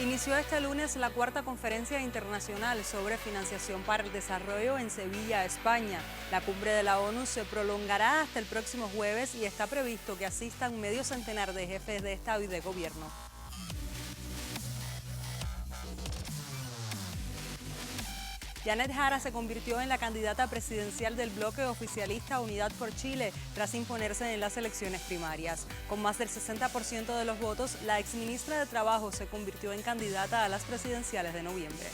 Inició este lunes la cuarta conferencia internacional sobre financiación para el desarrollo en Sevilla, España. La cumbre de la ONU se prolongará hasta el próximo jueves y está previsto que asistan medio centenar de jefes de Estado y de Gobierno. Janet Jara se convirtió en la candidata presidencial del bloque oficialista Unidad por Chile tras imponerse en las elecciones primarias. Con más del 60% de los votos, la exministra de Trabajo se convirtió en candidata a las presidenciales de noviembre.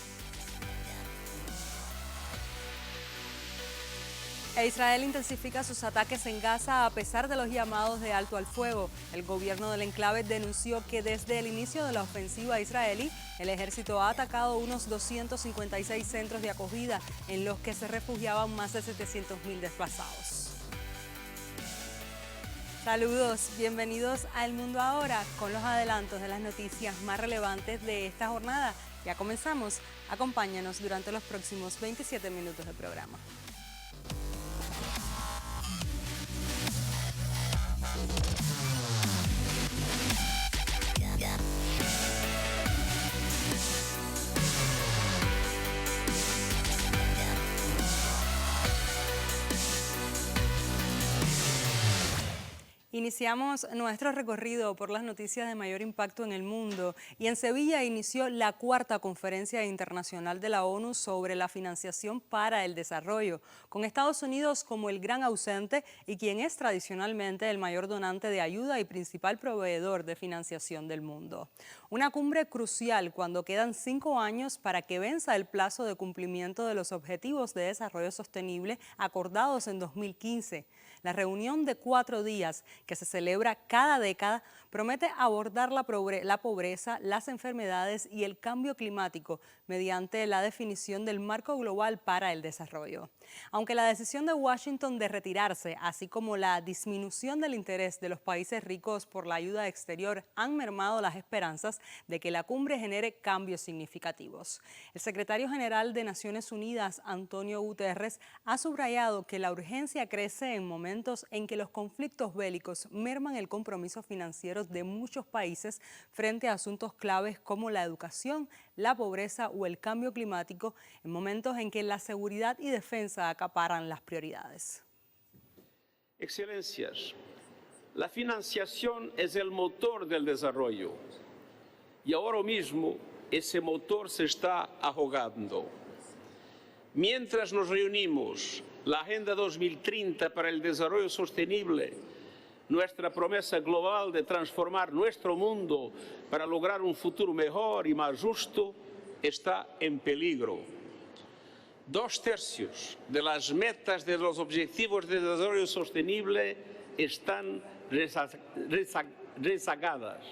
Israel intensifica sus ataques en Gaza a pesar de los llamados de alto al fuego. El gobierno del enclave denunció que desde el inicio de la ofensiva israelí, el ejército ha atacado unos 256 centros de acogida en los que se refugiaban más de 700.000 desplazados. Saludos, bienvenidos a El Mundo Ahora con los adelantos de las noticias más relevantes de esta jornada. Ya comenzamos, acompáñanos durante los próximos 27 minutos de programa. Iniciamos nuestro recorrido por las noticias de mayor impacto en el mundo y en Sevilla inició la cuarta conferencia internacional de la ONU sobre la financiación para el desarrollo, con Estados Unidos como el gran ausente y quien es tradicionalmente el mayor donante de ayuda y principal proveedor de financiación del mundo. Una cumbre crucial cuando quedan 5 años para que venza el plazo de cumplimiento de los Objetivos de Desarrollo Sostenible acordados en 2015. La reunión de 4 días que se celebra cada década promete abordar la pobreza, las enfermedades y el cambio climático mediante la definición del marco global para el desarrollo. Aunque la decisión de Washington de retirarse, así como la disminución del interés de los países ricos por la ayuda exterior han mermado las esperanzas de que la cumbre genere cambios significativos. El secretario general de Naciones Unidas, Antonio Guterres, ha subrayado que la urgencia crece en momentos en que los conflictos bélicos merman el compromiso financiero de muchos países frente a asuntos claves como la educación, la pobreza o el cambio climático, en momentos en que la seguridad y defensa acaparan las prioridades. Excelencias, la financiación es el motor del desarrollo y ahora mismo ese motor se está ahogando. Mientras nos reunimos la Agenda 2030 para el Desarrollo Sostenible, nuestra promesa global de transformar nuestro mundo para lograr un futuro mejor y más justo, está en peligro. 2/3 de las metas de los Objetivos de Desarrollo Sostenible están rezagadas.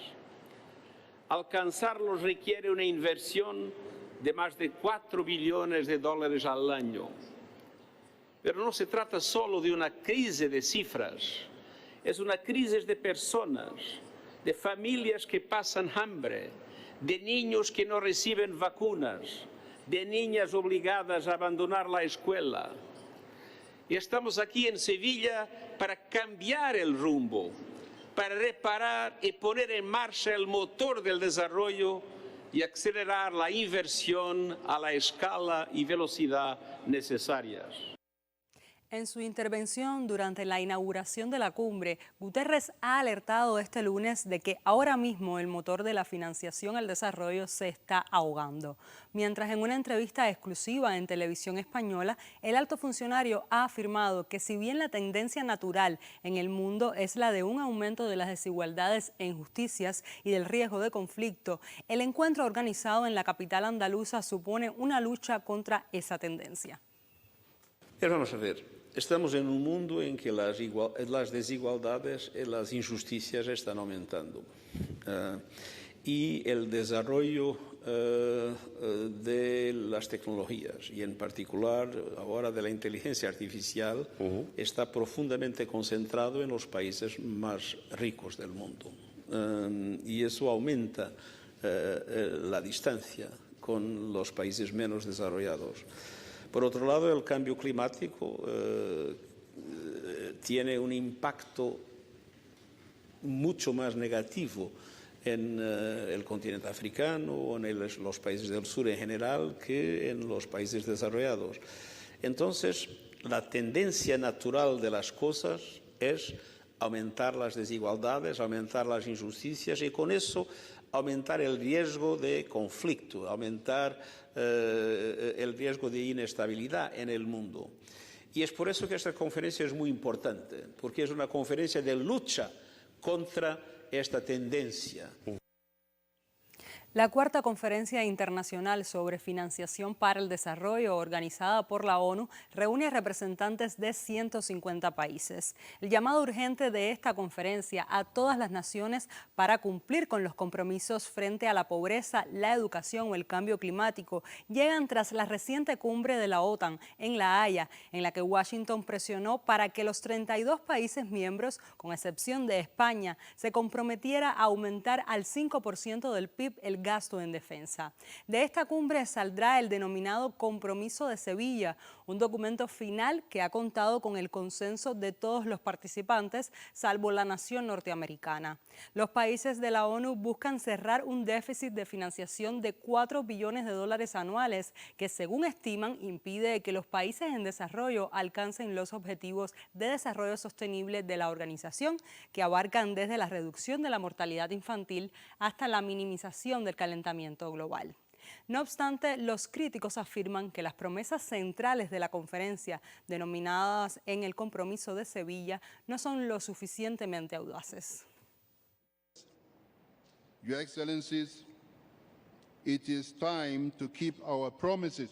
Alcanzarlos requiere una inversión de más de $4 billones al año. Pero no se trata solo de una crisis de cifras, es una crisis de personas, de familias que pasan hambre, de niños que no reciben vacunas, de niñas obligadas a abandonar la escuela. Y estamos aquí en Sevilla para cambiar el rumbo, para reparar y poner en marcha el motor del desarrollo y acelerar la inversión a la escala y velocidad necesarias. En su intervención durante la inauguración de la cumbre, Guterres ha alertado este lunes de que ahora mismo el motor de la financiación al desarrollo se está ahogando. Mientras en una entrevista exclusiva en Televisión Española, el alto funcionario ha afirmado que si bien la tendencia natural en el mundo es la de un aumento de las desigualdades e injusticias y del riesgo de conflicto, el encuentro organizado en la capital andaluza supone una lucha contra esa tendencia. Vamos a ver, estamos en un mundo en que las desigualdades y las injusticias están aumentando. Y el desarrollo de las tecnologías, y en particular ahora de la inteligencia artificial, está profundamente concentrado en los países más ricos del mundo. Y eso aumenta la distancia con los países menos desarrollados. Por otro lado, el cambio climático tiene un impacto mucho más negativo en el continente africano o en los países del sur en general que en los países desarrollados. Entonces, la tendencia natural de las cosas es aumentar las desigualdades, aumentar las injusticias y con eso aumentar el riesgo de conflicto, aumentar el riesgo de inestabilidad en el mundo. Y es por eso que esta conferencia es muy importante, porque es una conferencia de lucha contra esta tendencia. La cuarta conferencia internacional sobre financiación para el desarrollo organizada por la ONU reúne a representantes de 150 países. El llamado urgente de esta conferencia a todas las naciones para cumplir con los compromisos frente a la pobreza, la educación o el cambio climático llegan tras la reciente cumbre de la OTAN en La Haya, en la que Washington presionó para que los 32 países miembros, con excepción de España, se comprometiera a aumentar al 5% del PIB el gasto en defensa. De esta cumbre saldrá el denominado Compromiso de Sevilla, un documento final que ha contado con el consenso de todos los participantes, salvo la nación norteamericana. Los países de la ONU buscan cerrar un déficit de financiación de 4 billones de dólares anuales, que según estiman impide que los países en desarrollo alcancen los objetivos de desarrollo sostenible de la organización, que abarcan desde la reducción de la mortalidad infantil hasta la minimización del calentamiento global. No obstante, los críticos afirman que las promesas centrales de la conferencia, denominadas en el Compromiso de Sevilla, no son lo suficientemente audaces. Your Excellencies, it is time to keep our promises.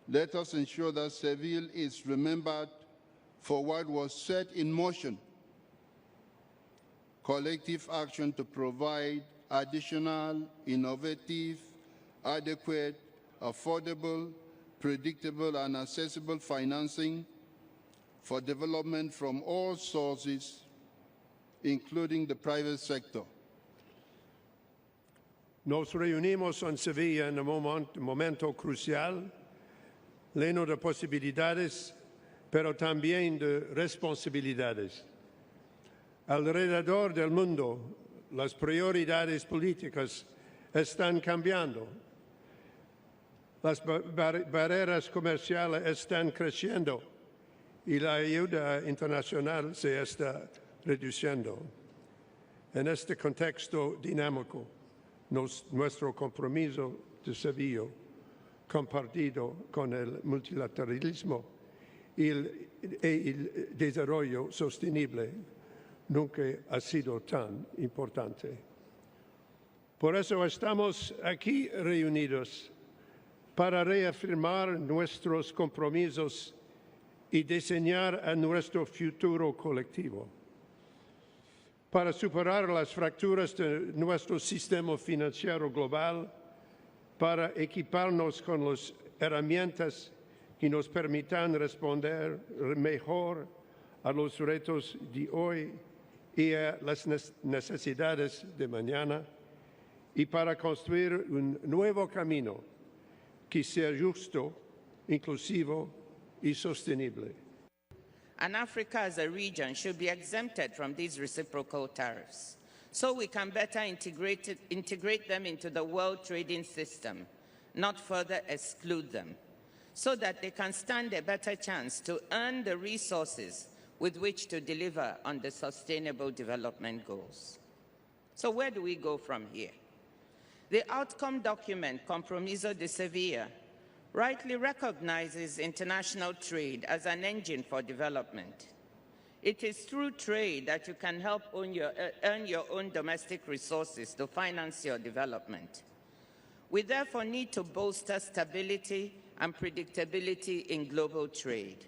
Let us ensure that Seville is remembered for what was set in motion. Collective action to provide additional, innovative, adequate, affordable, predictable, and accessible financing for development from all sources, including the private sector. Nos reunimos en Sevilla en un momento crucial, lleno de posibilidades, pero también de responsabilidades. Alrededor del mundo, las prioridades políticas están cambiando. Las barreras comerciales están creciendo y la ayuda internacional se está reduciendo. En este contexto dinámico, nuestro compromiso de Sevilla, compartido con el multilateralismo y el desarrollo sostenible, nunca ha sido tan importante. Por eso estamos aquí reunidos para reafirmar nuestros compromisos y diseñar a nuestro futuro colectivo. Para superar las fracturas de nuestro sistema financiero global, para equiparnos con las herramientas que nos permitan responder mejor a los retos de hoy y a las necesidades de mañana, y para construir un nuevo camino que sea justo, inclusivo y sostenible. And Africa as a region should be exempted from these reciprocal tariffs, so we can better integrate them into the world trading system, not further exclude them, so that they can stand a better chance to earn the resources with which to deliver on the Sustainable Development Goals. So where do we go from here? The outcome document, Compromiso de Sevilla, rightly recognizes international trade as an engine for development. It is through trade that you can help earn your own domestic resources to finance your development. We therefore need to bolster stability and predictability in global trade.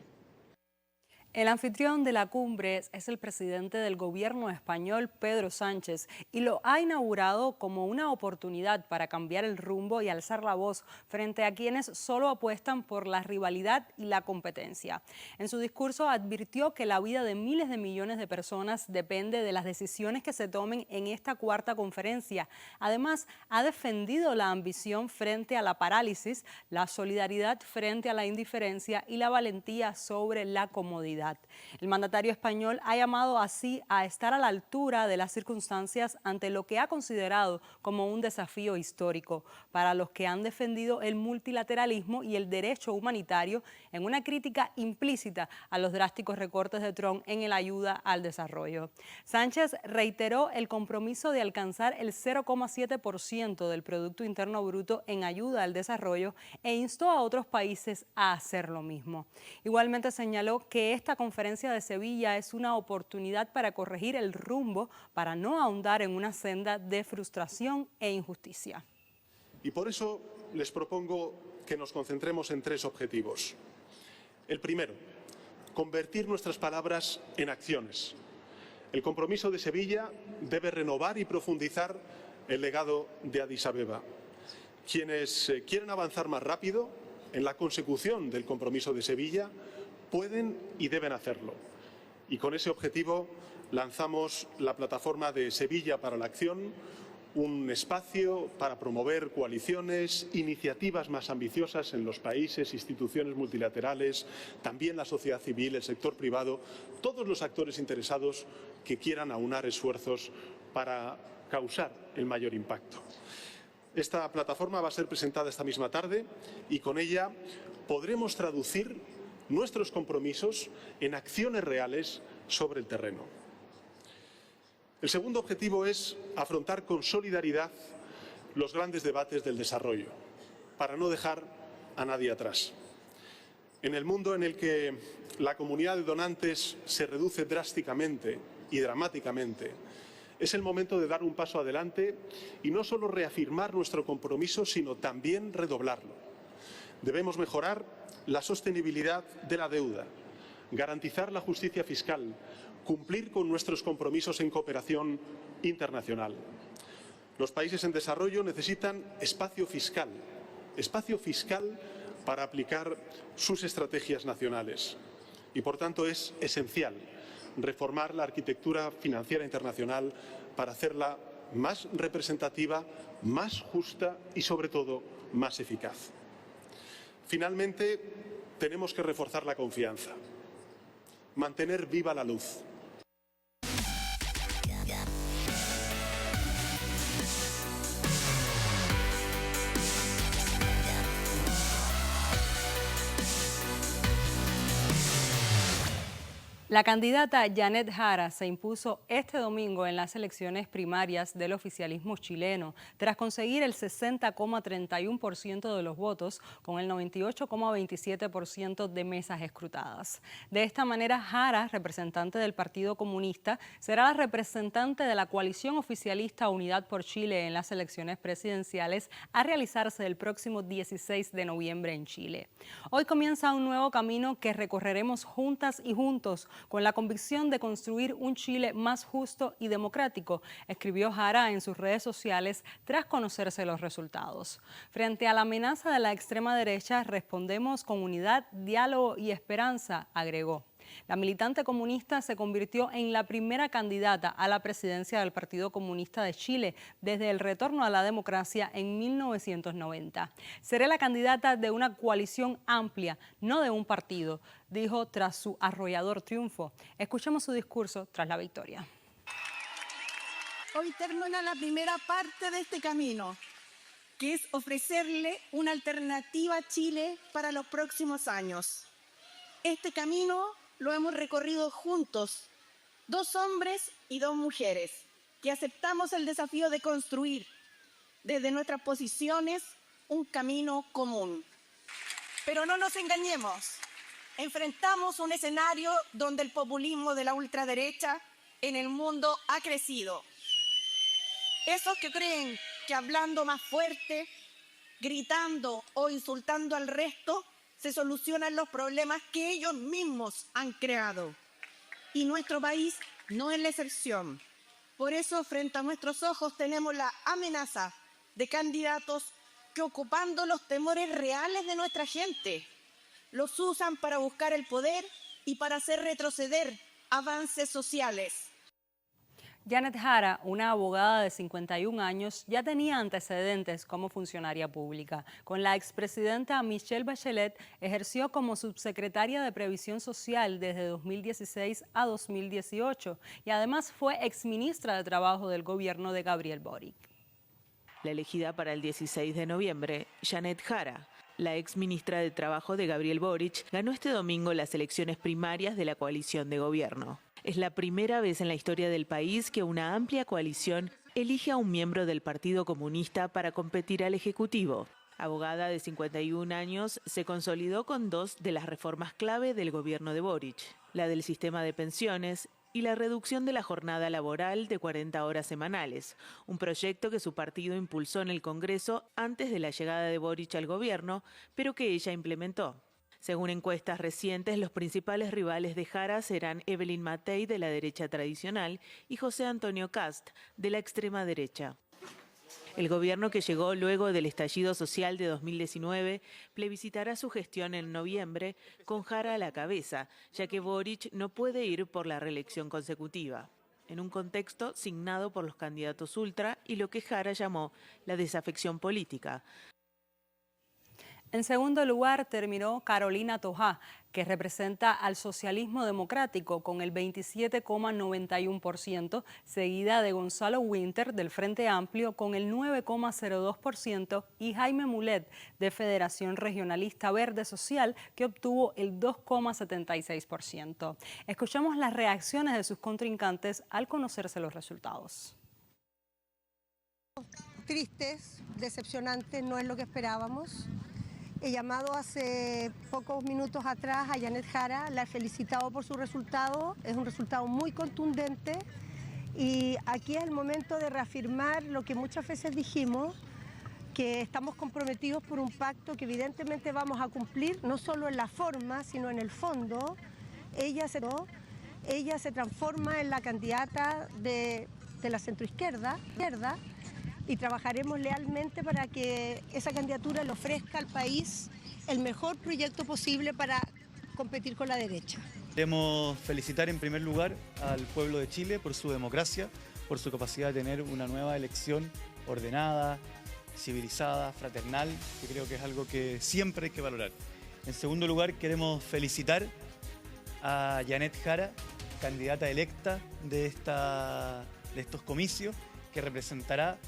El anfitrión de la cumbre es el presidente del gobierno español, Pedro Sánchez, y lo ha inaugurado como una oportunidad para cambiar el rumbo y alzar la voz frente a quienes solo apuestan por la rivalidad y la competencia. En su discurso advirtió que la vida de miles de millones de personas depende de las decisiones que se tomen en esta cuarta conferencia. Además, ha defendido la ambición frente a la parálisis, la solidaridad frente a la indiferencia y la valentía sobre la comodidad. calidad. El mandatario español ha llamado así a estar a la altura de las circunstancias ante lo que ha considerado como un desafío histórico para los que han defendido el multilateralismo y el derecho humanitario en una crítica implícita a los drásticos recortes de Trump en la ayuda al desarrollo. Sánchez reiteró el compromiso de alcanzar el 0,7% del Producto Interno Bruto en ayuda al desarrollo e instó a otros países a hacer lo mismo. Igualmente señaló que esta conferencia de Sevilla es una oportunidad para corregir el rumbo para no ahondar en una senda de frustración e injusticia. Y por eso les propongo que nos concentremos en 3 objetivos. El primero, convertir nuestras palabras en acciones. El compromiso de Sevilla debe renovar y profundizar el legado de Addis Abeba. Quienes quieren avanzar más rápido en la consecución del compromiso de Sevilla pueden y deben hacerlo. Y con ese objetivo lanzamos la plataforma de Sevilla para la Acción, un espacio para promover coaliciones, iniciativas más ambiciosas en los países, instituciones multilaterales, también la sociedad civil, el sector privado, todos los actores interesados que quieran aunar esfuerzos para causar el mayor impacto. Esta plataforma va a ser presentada esta misma tarde y con ella podremos traducir nuestros compromisos en acciones reales sobre el terreno. El segundo objetivo es afrontar con solidaridad los grandes debates del desarrollo, para no dejar a nadie atrás. En el mundo en el que la comunidad de donantes se reduce drásticamente y dramáticamente, es el momento de dar un paso adelante y no solo reafirmar nuestro compromiso, sino también redoblarlo. Debemos mejorar la sostenibilidad de la deuda, garantizar la justicia fiscal, cumplir con nuestros compromisos en cooperación internacional. Los países en desarrollo necesitan espacio fiscal para aplicar sus estrategias nacionales. Y, por tanto, es esencial reformar la arquitectura financiera internacional para hacerla más representativa, más justa y, sobre todo, más eficaz. Finalmente, tenemos que reforzar la confianza, mantener viva la luz. La candidata Janet Jara se impuso este domingo en las elecciones primarias del oficialismo chileno, tras conseguir el 60,31% de los votos con el 98,27% de mesas escrutadas. De esta manera, Jara, representante del Partido Comunista, será la representante de la coalición oficialista Unidad por Chile en las elecciones presidenciales a realizarse el próximo 16 de noviembre en Chile. Hoy comienza un nuevo camino que recorreremos juntas y juntos, con la convicción de construir un Chile más justo y democrático, escribió Jara en sus redes sociales tras conocerse los resultados. Frente a la amenaza de la extrema derecha, respondemos con unidad, diálogo y esperanza, agregó. La militante comunista se convirtió en la primera candidata a la presidencia del Partido Comunista de Chile desde el retorno a la democracia en 1990. Seré la candidata de una coalición amplia, no de un partido, dijo tras su arrollador triunfo. Escuchemos su discurso tras la victoria. Hoy termina la primera parte de este camino, que es ofrecerle una alternativa a Chile para los próximos años. Este camino lo hemos recorrido juntos, 2 hombres y 2 mujeres, que aceptamos el desafío de construir desde nuestras posiciones un camino común. Pero no nos engañemos, enfrentamos un escenario donde el populismo de la ultraderecha en el mundo ha crecido. Esos que creen que hablando más fuerte, gritando o insultando al resto, se solucionan los problemas que ellos mismos han creado. Y nuestro país no es la excepción. Por eso, frente a nuestros ojos, tenemos la amenaza de candidatos que, ocupando los temores reales de nuestra gente, los usan para buscar el poder y para hacer retroceder avances sociales. Janet Jara, una abogada de 51 años, ya tenía antecedentes como funcionaria pública. Con la expresidenta Michelle Bachelet ejerció como subsecretaria de Previsión Social desde 2016 a 2018 y además fue exministra de Trabajo del gobierno de Gabriel Boric. La elegida para el 16 de noviembre, Janet Jara, la exministra de Trabajo de Gabriel Boric, ganó este domingo las elecciones primarias de la coalición de gobierno. Es la primera vez en la historia del país que una amplia coalición elige a un miembro del Partido Comunista para competir al Ejecutivo. Abogada de 51 años, se consolidó con dos de las reformas clave del gobierno de Boric, la del sistema de pensiones y la reducción de la jornada laboral de 40 horas semanales, un proyecto que su partido impulsó en el Congreso antes de la llegada de Boric al gobierno, pero que ella implementó. Según encuestas recientes, los principales rivales de Jara serán Evelyn Matei, de la derecha tradicional, y José Antonio Kast, de la extrema derecha. El gobierno, que llegó luego del estallido social de 2019, plebiscitará su gestión en noviembre con Jara a la cabeza, ya que Boric no puede ir por la reelección consecutiva, en un contexto signado por los candidatos ultra y lo que Jara llamó la desafección política. En segundo lugar terminó Carolina Toja, que representa al socialismo democrático con el 27,91%, seguida de Gonzalo Winter del Frente Amplio con el 9,02% y Jaime Mulet de Federación Regionalista Verde Social, que obtuvo el 2,76%. Escuchamos las reacciones de sus contrincantes al conocerse los resultados. Tristes, decepcionantes, no es lo que esperábamos. He llamado hace pocos minutos atrás a Janet Jara, la he felicitado por su resultado, es un resultado muy contundente y aquí es el momento de reafirmar lo que muchas veces dijimos, que estamos comprometidos por un pacto que evidentemente vamos a cumplir, no solo en la forma, sino en el fondo. Ella se transforma en la candidata de la centroizquierda, y trabajaremos lealmente para que esa candidatura le ofrezca al país el mejor proyecto posible para competir con la derecha. Queremos felicitar en primer lugar al pueblo de Chile por su democracia, por su capacidad de tener una nueva elección ordenada, civilizada, fraternal, que creo que es algo que siempre hay que valorar. En segundo lugar, queremos felicitar a Janet Jara, candidata electa de estos comicios, que representará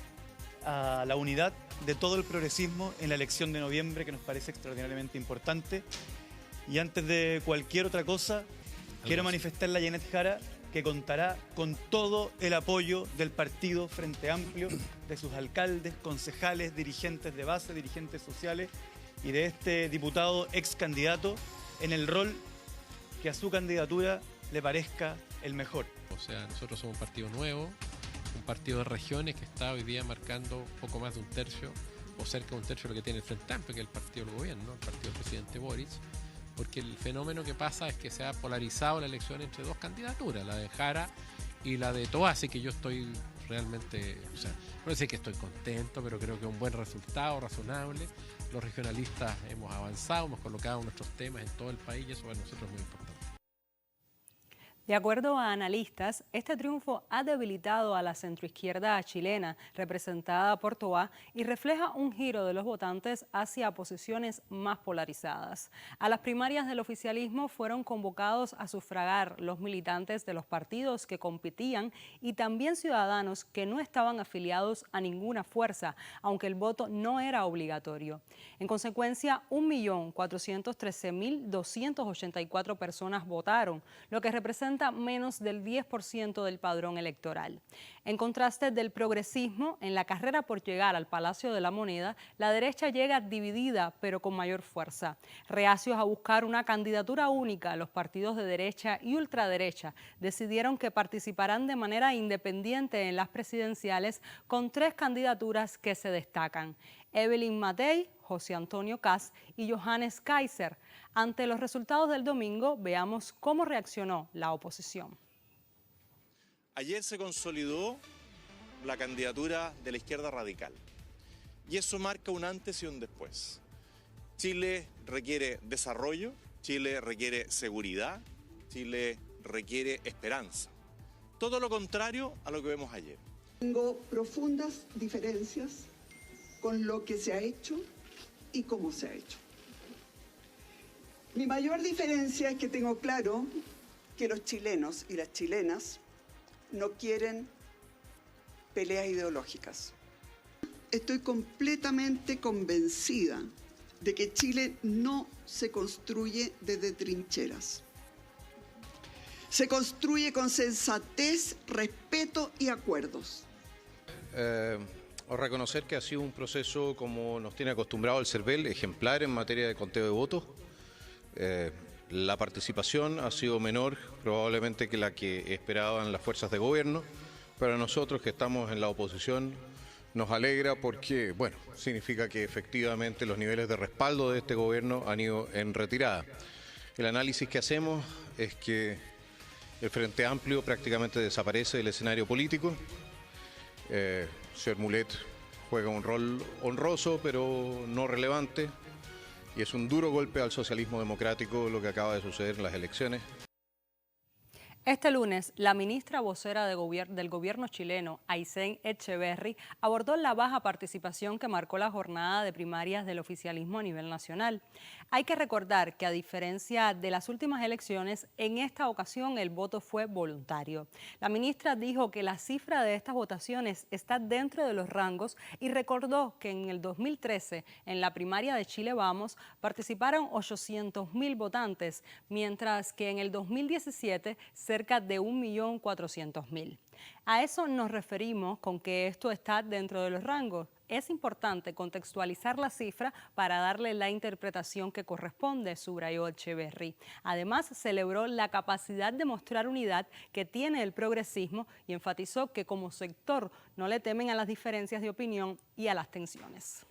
a la unidad de todo el progresismo en la elección de noviembre, que nos parece extraordinariamente importante. Y antes de cualquier otra cosa, quiero manifestarle a Janet Jara que contará con todo el apoyo del partido Frente Amplio, de sus alcaldes, concejales, dirigentes de base, dirigentes sociales y de este diputado ex candidato en el rol que a su candidatura le parezca el mejor. O sea, nosotros somos un partido nuevo, un partido de regiones que está hoy día marcando poco más de un tercio o cerca de un tercio de lo que tiene el Frente Amplio, que es el partido del gobierno, el partido del presidente Boric, porque el fenómeno que pasa es que se ha polarizado la elección entre dos candidaturas, la de Jara y la de Toa, así que yo estoy realmente, o sea, no sé que estoy contento, pero creo que es un buen resultado, razonable. Los regionalistas hemos avanzado, hemos colocado nuestros temas en todo el país y eso para nosotros es muy importante. De acuerdo a analistas, este triunfo ha debilitado a la centroizquierda chilena, representada por Toa, y refleja un giro de los votantes hacia posiciones más polarizadas. A las primarias del oficialismo fueron convocados a sufragar los militantes de los partidos que competían y también ciudadanos que no estaban afiliados a ninguna fuerza, aunque el voto no era obligatorio. En consecuencia, 1.413.284 personas votaron, lo que representa menos del 10% del padrón electoral. En contraste del progresismo, en la carrera por llegar al Palacio de la Moneda, la derecha llega dividida pero con mayor fuerza. Reacios a buscar una candidatura única, los partidos de derecha y ultraderecha decidieron que participarán de manera independiente en las presidenciales con 3 candidaturas que se destacan: Evelyn Matei, José Antonio Kast y Johannes Kaiser. Ante los resultados del domingo, veamos cómo reaccionó la oposición. Ayer se consolidó la candidatura de la izquierda radical y eso marca un antes y un después. Chile requiere desarrollo, Chile requiere seguridad, Chile requiere esperanza. todo lo contrario a lo que vemos ayer. Tengo profundas diferencias con lo que se ha hecho y cómo se ha hecho. Mi mayor diferencia es que tengo claro que los chilenos y las chilenas no quieren peleas ideológicas. Estoy completamente convencida de que Chile no se construye desde trincheras. Se construye con sensatez, respeto y acuerdos. O reconocer que ha sido un proceso, como nos tiene acostumbrado el CERVEL, ejemplar en materia de conteo de votos. La participación ha sido menor probablemente que la que esperaban las fuerzas de gobierno, pero a nosotros que estamos en la oposición nos alegra porque, bueno, significa que efectivamente los niveles de respaldo de este gobierno han ido en retirada. El análisis que hacemos es que el Frente Amplio prácticamente desaparece del escenario político. Señor Mulet juega un rol honroso pero no relevante y es un duro golpe al socialismo democrático lo que acaba de suceder en las elecciones. Este lunes, la ministra vocera del gobierno chileno, Aysén Echeverry, abordó la baja participación que marcó la jornada de primarias del oficialismo a nivel nacional. Hay que recordar que, a diferencia de las últimas elecciones, en esta ocasión el voto fue voluntario. La ministra dijo que la cifra de estas votaciones está dentro de los rangos y recordó que en el 2013, en la primaria de Chile Vamos, participaron 800.000 votantes, mientras que en el 2017 cerca de 1.400.000. A eso nos referimos con que esto está dentro de los rangos. Es importante contextualizar la cifra para darle la interpretación que corresponde, subrayó Echeverry. Además, celebró la capacidad de mostrar unidad que tiene el progresismo y enfatizó que como sector no le temen a las diferencias de opinión y a las tensiones.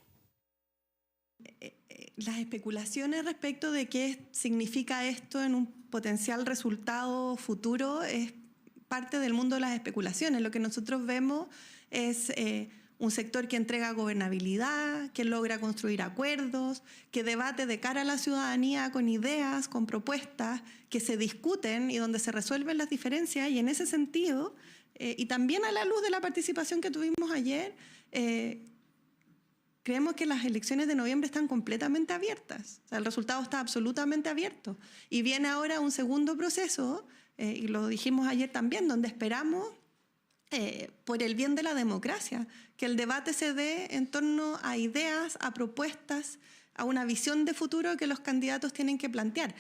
Las especulaciones respecto de qué significa esto en un potencial resultado futuro es parte del mundo de las especulaciones. Lo que nosotros vemos es un sector que entrega gobernabilidad, que logra construir acuerdos, que debate de cara a la ciudadanía con ideas, con propuestas, que se discuten y donde se resuelven las diferencias. Y en ese sentido, y también a la luz de la participación que tuvimos ayer, creemos que las elecciones de noviembre están completamente abiertas. O sea, el resultado está absolutamente abierto. Y viene ahora un segundo proceso, y lo dijimos ayer también, donde esperamos, por el bien de la democracia, que el debate se dé en torno a ideas, a propuestas, a una visión de futuro que los candidatos tienen que plantear.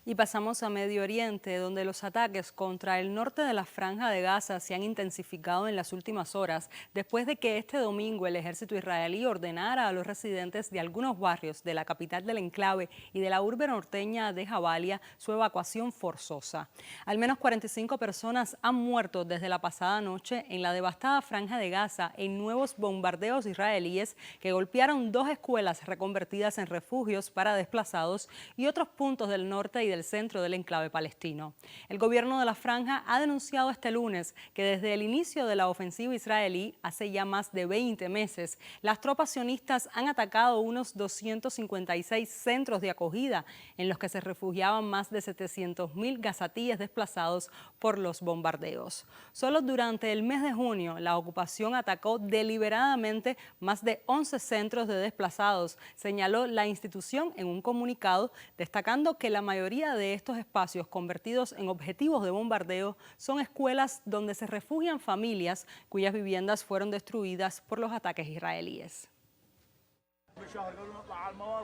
Y pasamos a Medio Oriente, donde los ataques contra el norte de la Franja de Gaza se han intensificado en las últimas horas, después de que este domingo el ejército israelí ordenara a los residentes de algunos barrios de la capital del enclave y de la urbe norteña de Jabalia su evacuación forzosa. Al menos 45 personas han muerto desde la pasada noche en la devastada Franja de Gaza en nuevos bombardeos israelíes que golpearon 2 escuelas reconvertidas en refugios para desplazados y otros puntos del norte y del centro del enclave palestino. El gobierno de la Franja ha denunciado este lunes que desde el inicio de la ofensiva israelí, hace ya más de 20 meses, las tropas sionistas han atacado unos 256 centros de acogida en los que se refugiaban más de 700.000 gazatíes desplazados por los bombardeos. Solo durante el mes de junio, la ocupación atacó deliberadamente más de 11 centros de desplazados, señaló la institución en un comunicado, destacando que la mayoría de estos espacios convertidos en objetivos de bombardeo son escuelas donde se refugian familias cuyas viviendas fueron destruidas por los ataques israelíes.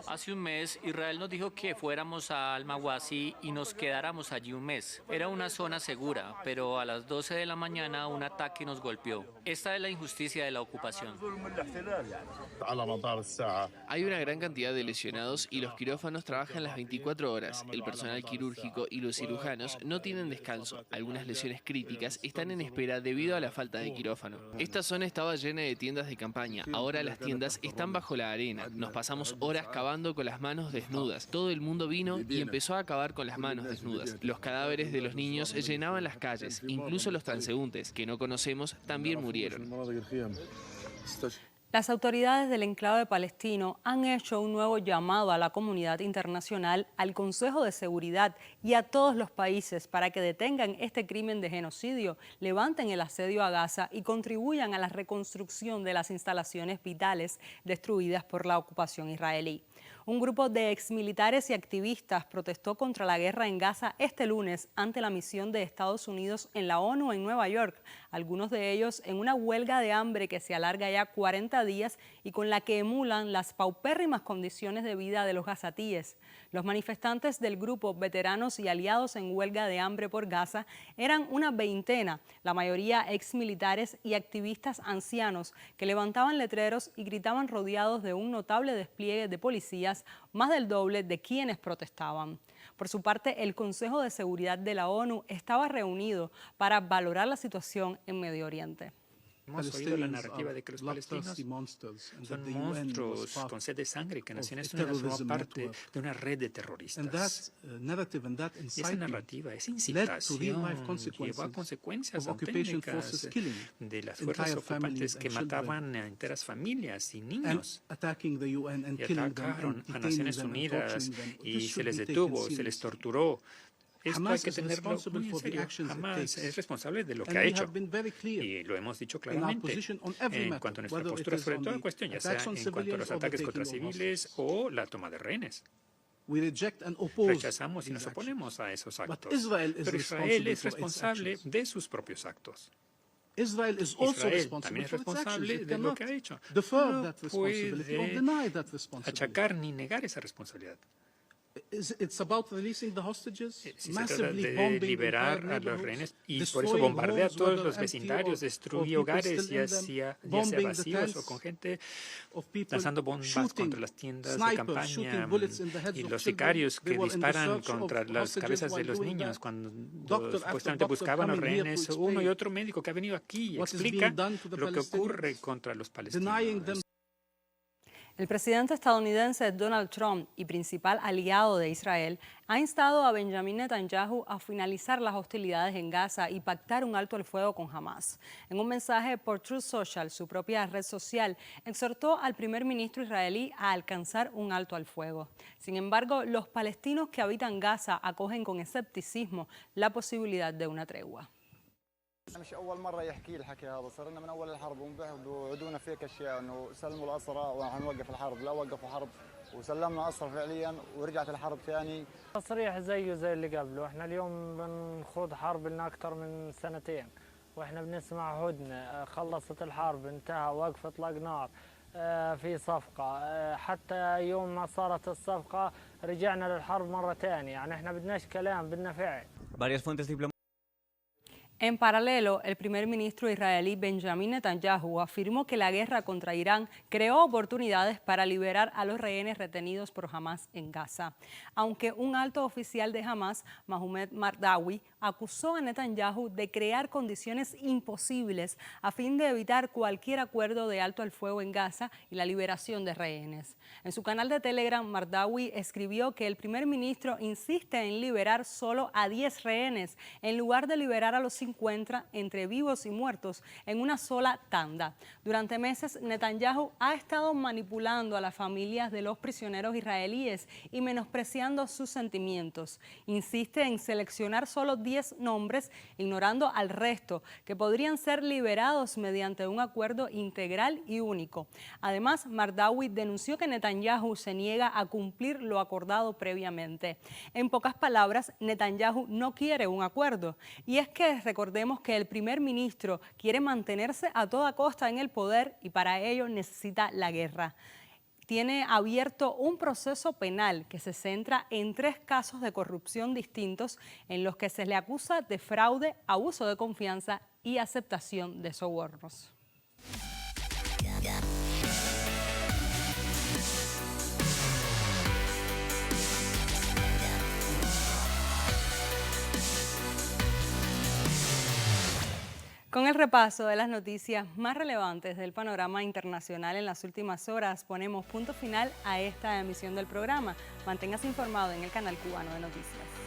Hace un mes, Israel nos dijo que fuéramos a Al-Mawasi y nos quedáramos allí un mes. Era una zona segura, pero a las 12 de la mañana un ataque nos golpeó. Esta es la injusticia de la ocupación. Hay una gran cantidad de lesionados y los quirófanos trabajan las 24 horas. El personal quirúrgico y los cirujanos no tienen descanso. Algunas lesiones críticas están en espera debido a la falta de quirófano. Esta zona estaba llena de tiendas de campaña. Ahora las tiendas están bajo la arena. Palestina. Nos pasamos horas cavando con las manos desnudas. Todo el mundo vino y empezó a acabar con las manos desnudas. Los cadáveres de los niños llenaban las calles. Incluso los transeúntes, que no conocemos, también murieron. Las autoridades del enclave palestino han hecho un nuevo llamado a la comunidad internacional, al Consejo de Seguridad y a todos los países para que detengan este crimen de genocidio, levanten el asedio a Gaza y contribuyan a la reconstrucción de las instalaciones vitales destruidas por la ocupación israelí. Un grupo de exmilitares y activistas protestó contra la guerra en Gaza este lunes ante la misión de Estados Unidos en la ONU en Nueva York, algunos de ellos en una huelga de hambre que se alarga ya 40 días y con la que emulan las paupérrimas condiciones de vida de los gazatíes. Los manifestantes del grupo Veteranos y Aliados en Huelga de Hambre por Gaza eran una veintena, la mayoría exmilitares y activistas ancianos que levantaban letreros y gritaban rodeados de un notable despliegue de policías, más del doble de quienes protestaban. Por su parte, el Consejo de Seguridad de la ONU estaba reunido para valorar la situación en Medio Oriente. Hemos oído la narrativa de que los palestinos son monstruos con sed de sangre, que Naciones Unidas forma parte de una red de terroristas. Y esa narrativa, esa incitación, llevó a consecuencias auténticas de las fuerzas ocupantes que mataban a enteras familias y niños. Y atacaron a Naciones Unidas y se les detuvo, se les torturó. Esto hay que tenerlo muy en serio. Hamas es responsable de lo que ha hecho. Y lo hemos dicho claramente en cuanto a nuestra postura sobre toda cuestión, ya sea en cuanto a los ataques contra civiles o la toma de rehenes. Rechazamos y nos oponemos a esos actos. Pero Israel es responsable de sus propios actos. Israel también es responsable de lo que ha hecho. No puede achacar ni negar esa responsabilidad. Se trata de liberar a los rehenes y por eso bombardea todos los vecindarios, destruye hogares, ya sea vacíos o con gente, lanzando bombas contra las tiendas de campaña y los sicarios que disparan contra las cabezas de los niños cuando supuestamente buscaban a los rehenes. Uno y otro médico que ha venido aquí explica lo que ocurre contra los palestinos. El presidente estadounidense Donald Trump y principal aliado de Israel ha instado a Benjamin Netanyahu a finalizar las hostilidades en Gaza y pactar un alto el fuego con Hamas. En un mensaje por Truth Social, su propia red social, exhortó al primer ministro israelí a alcanzar un alto al fuego. Sin embargo, los palestinos que habitan Gaza acogen con escepticismo la posibilidad de una tregua. مش أول مرة يحكي الحكي هذا، صار لنا من أول الحرب وبعدونا فيك أشياء إنه سلموا الأسرى وحنوقف الحرب، لا وقفوا حرب وسلمنا أسرى فعليا ورجعت الحرب ثاني. تصريح زيه زي اللي قبله، إحنا اليوم بنخوض حرب لنا أكثر من سنتين، وإحنا بنسمع هدنة، خلصت الحرب، انتهى وقف إطلاق نار، في صفقة، حتى يوم ما صارت الصفقة رجعنا للحرب مرة ثانية، يعني إحنا بدناش كلام بدنا فعل. Varias fuentes diplomáticas. En paralelo, el primer ministro israelí Benjamin Netanyahu afirmó que la guerra contra Irán creó oportunidades para liberar a los rehenes retenidos por Hamas en Gaza. Aunque un alto oficial de Hamas, Mohamed Mardawi, acusó a Netanyahu de crear condiciones imposibles a fin de evitar cualquier acuerdo de alto al fuego en Gaza y la liberación de rehenes. En su canal de Telegram, Mardawi escribió que el primer ministro insiste en liberar solo a 10 rehenes en lugar de liberar a los 50 entre vivos y muertos en una sola tanda. Durante meses, Netanyahu ha estado manipulando a las familias de los prisioneros israelíes y menospreciando sus sentimientos. Insiste en seleccionar solo 10 nombres, ignorando al resto, que podrían ser liberados mediante un acuerdo integral y único. Además, Mardawi denunció que Netanyahu se niega a cumplir lo acordado previamente. En pocas palabras, Netanyahu no quiere un acuerdo. Y es que recordemos que el primer ministro quiere mantenerse a toda costa en el poder y para ello necesita la guerra. Tiene abierto un proceso penal que se centra en 3 casos de corrupción distintos en los que se le acusa de fraude, abuso de confianza y aceptación de sobornos. Con el repaso de las noticias más relevantes del panorama internacional en las últimas horas, ponemos punto final a esta emisión del programa. Manténgase informado en el canal cubano de noticias.